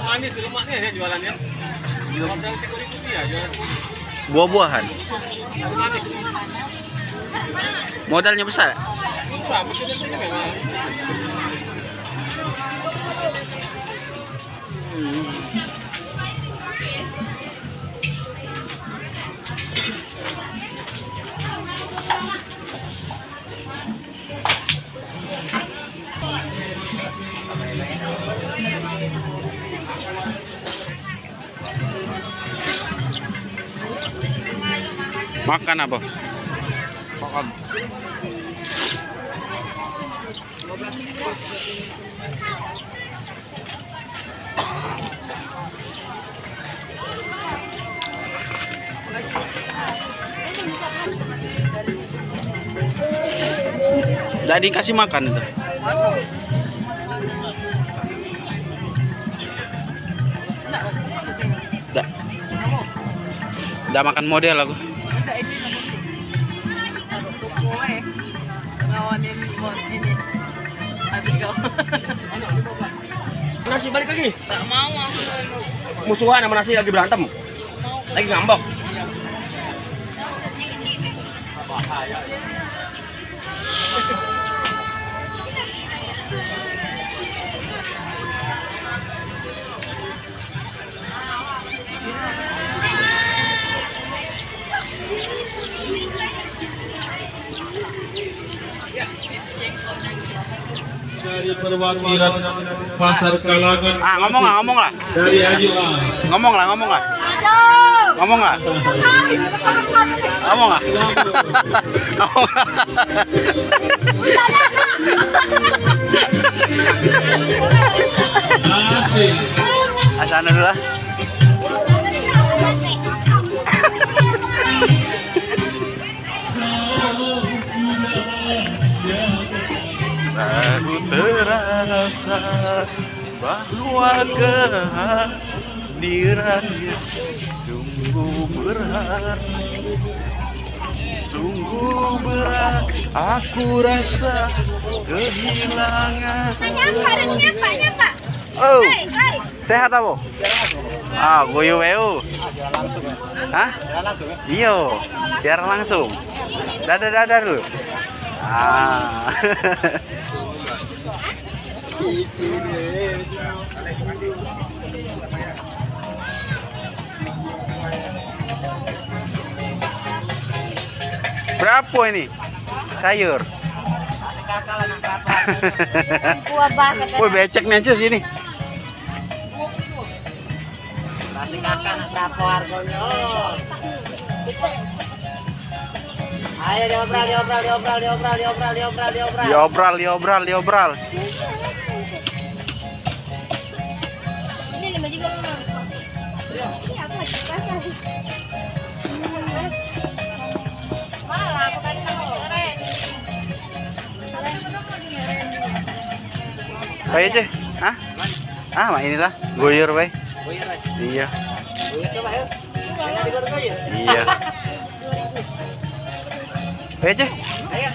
Manis rumahnya ya jualannya. Buah-buahan. Modalnya besar. Makan apa? Makan. Jadi kasih makan itu. Udah makan model aku. Nasi balik lagi. Tak mau aku. Musuhan sama nasi lagi berantem. Lagi ngambek. Dari perwakilan pasar Kalangan. Ngomong lah. Dari Agak. Ngomong lah. Ngomong lah. Asik. Asana dulu lah. Baru terasa bahwa kehadirannya sungguh berat, aku rasa kehilangan. Pak. Oh, sehat apa? Goyo weo. Hah? Iya, siaran langsung. Dadah dulu. Berapa ini sayur? Woi, beceknya aja sini. Kasih kakak nak berapa harganya? Ayo diobral. Ini 5 juga belum. Ini aku lagi pasar. Malah aku tadi sama Ren. Ayo aja. Hah? Mak inilah goyor, bay. Iya. Coba yuk. Enak digoreng aja. Iya. Ayo aja. Ayo.